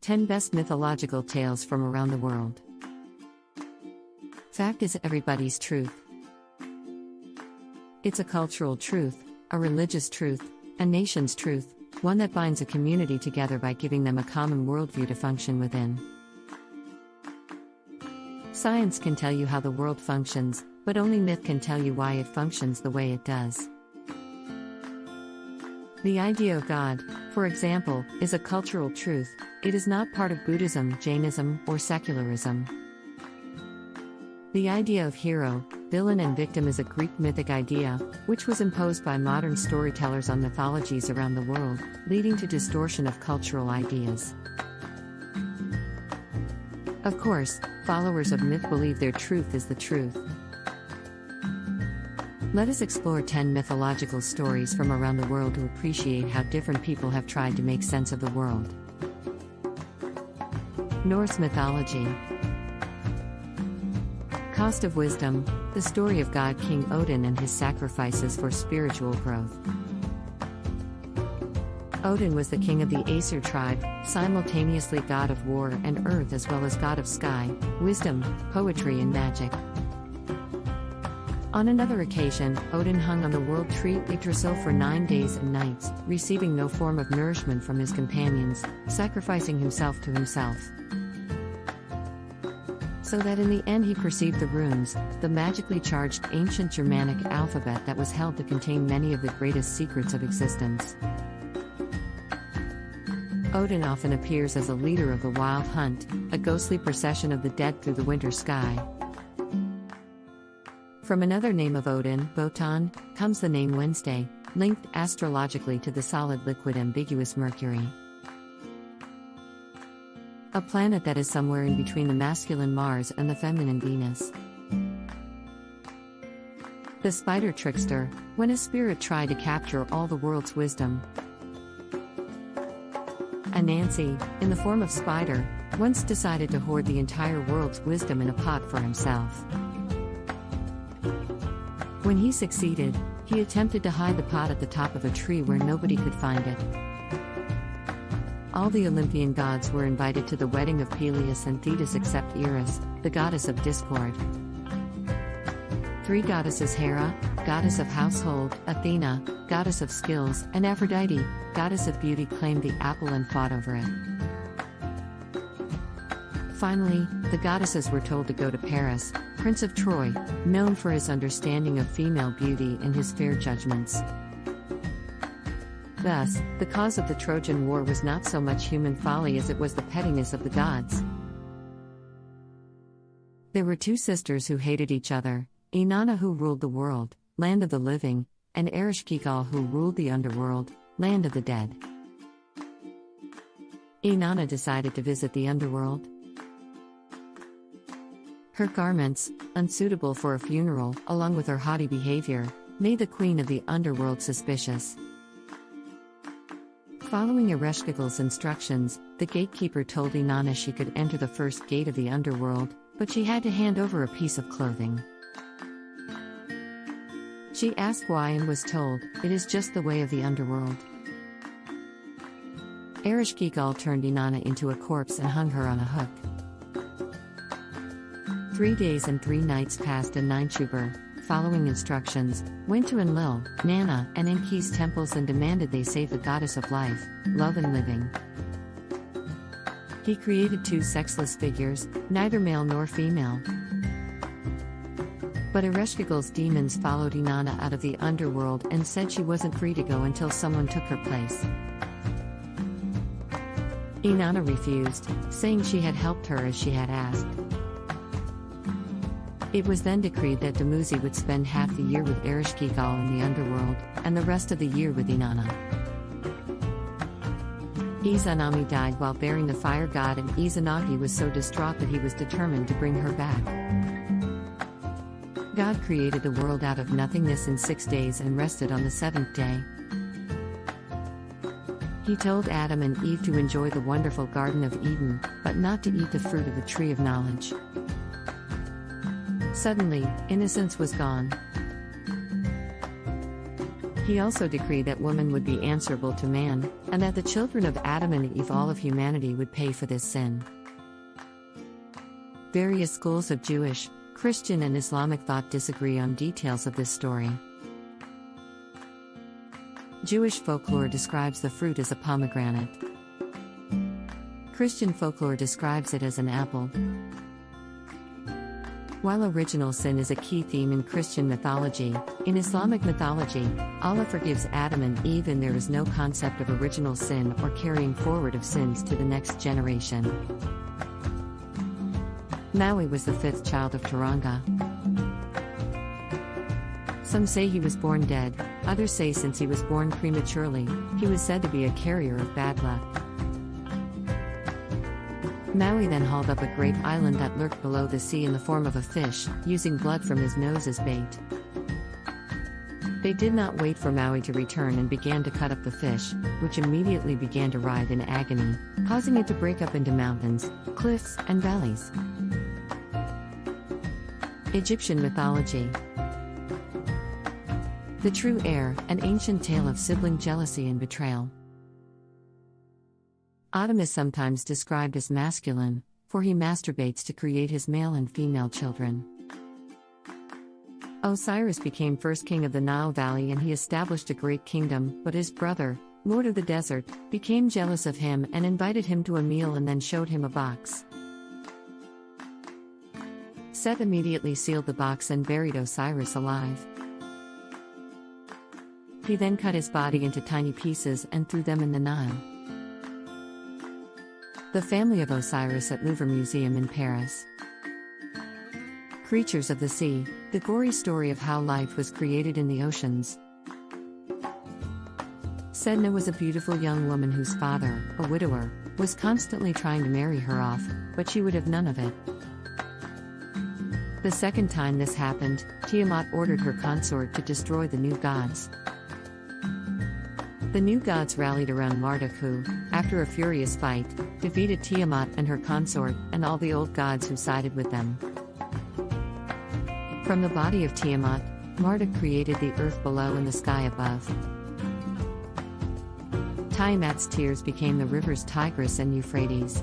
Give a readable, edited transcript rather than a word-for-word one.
10 Best Mythological Tales from Around the World. Fact is everybody's truth. It's a cultural truth, a religious truth, a nation's truth, one that binds a community together by giving them a common worldview to function within. Science can tell you how the world functions, but only myth can tell you why it functions the way it does. The idea of God, for example, is a cultural truth. It is not part of Buddhism, Jainism, or secularism. The idea of hero, villain, and victim is a Greek mythic idea, which was imposed by modern storytellers on mythologies around the world, leading to distortion of cultural ideas. Of course, followers of myth believe their truth is the truth. Let us explore 10 mythological stories from around the world to appreciate how different people have tried to make sense of the world. Norse mythology. Cost of Wisdom, the story of god King Odin and his sacrifices for spiritual growth. Odin was the king of the Aesir tribe, simultaneously god of war and earth as well as god of sky, wisdom, poetry and magic. On another occasion, Odin hung on the world tree Yggdrasil for 9 days and nights, receiving no form of nourishment from his companions, sacrificing himself to himself. So that in the end he perceived the runes, the magically charged ancient Germanic alphabet that was held to contain many of the greatest secrets of existence. Odin often appears as a leader of the wild hunt, a ghostly procession of the dead through the winter sky. From another name of Odin, Wotan, comes the name Wednesday, linked astrologically to the solid liquid ambiguous Mercury. A planet that is somewhere in between the masculine Mars and the feminine Venus. The spider trickster, when a spirit tried to capture all the world's wisdom. Anansi, in the form of spider, once decided to hoard the entire world's wisdom in a pot for himself. When he succeeded, he attempted to hide the pot at the top of a tree where nobody could find it. All the Olympian gods were invited to the wedding of Peleus and Thetis except Eris, the goddess of discord. 3 goddesses: Hera, goddess of household, Athena, goddess of skills, and Aphrodite, goddess of beauty, claimed the apple and fought over it. Finally, the goddesses were told to go to Paris, Prince of Troy, known for his understanding of female beauty and his fair judgments. Thus, the cause of the Trojan War was not so much human folly as it was the pettiness of the gods. There were 2 sisters who hated each other, Inanna, who ruled the world, land of the living, and Ereshkigal, who ruled the underworld, land of the dead. Inanna decided to visit the underworld. Her garments, unsuitable for a funeral, along with her haughty behavior, made the queen of the underworld suspicious. Following Ereshkigal's instructions, the gatekeeper told Inanna she could enter the first gate of the underworld, but she had to hand over a piece of clothing. She asked why and was told, "It is just the way of the underworld." Ereshkigal turned Inanna into a corpse and hung her on a hook. 3 days and 3 nights passed, and Ninchuber, following instructions, went to Enlil, Nanna, and Enki's temples and demanded they save the goddess of life, love and living. He created 2 sexless figures, neither male nor female. But Ereshkigal's demons followed Inanna out of the underworld and said she wasn't free to go until someone took her place. Inanna refused, saying she had helped her as she had asked. It was then decreed that Dumuzi would spend half the year with Ereshkigal in the underworld, and the rest of the year with Inanna. Izanami died while bearing the fire god, and Izanagi was so distraught that he was determined to bring her back. God created the world out of nothingness in 6 days and rested on the 7th day. He told Adam and Eve to enjoy the wonderful Garden of Eden, but not to eat the fruit of the tree of knowledge. Suddenly, innocence was gone. He also decreed that woman would be answerable to man, and that the children of Adam and Eve, all of humanity, would pay for this sin. Various schools of Jewish, Christian, and Islamic thought disagree on details of this story. Jewish folklore describes the fruit as a pomegranate. Christian folklore describes it as an apple. While original sin is a key theme in Christian mythology, in Islamic mythology, Allah forgives Adam and Eve, and there is no concept of original sin or carrying forward of sins to the next generation. Maui was the fifth child of Turanga. Some say he was born dead, others say since he was born prematurely, he was said to be a carrier of bad luck. Maui then hauled up a great island that lurked below the sea in the form of a fish, using blood from his nose as bait. They did not wait for Maui to return and began to cut up the fish, which immediately began to writhe in agony, causing it to break up into mountains, cliffs, and valleys. Egyptian mythology. The True Heir, an ancient tale of sibling jealousy and betrayal. Adam is sometimes described as masculine, for he masturbates to create his male and female children. Osiris became first king of the Nile Valley, and he established a great kingdom, but his brother, Lord of the Desert, became jealous of him and invited him to a meal and then showed him a box. Set immediately sealed the box and buried Osiris alive. He then cut his body into tiny pieces and threw them in the Nile. The family of Osiris at Louvre Museum in Paris. Creatures of the Sea, the gory story of how life was created in the oceans. Sedna was a beautiful young woman whose father, a widower, was constantly trying to marry her off, but she would have none of it. The second time this happened, Tiamat ordered her consort to destroy the new gods. The new gods rallied around Marduk, who, after a furious fight, defeated Tiamat and her consort, and all the old gods who sided with them. From the body of Tiamat, Marduk created the earth below and the sky above. Tiamat's tears became the rivers Tigris and Euphrates.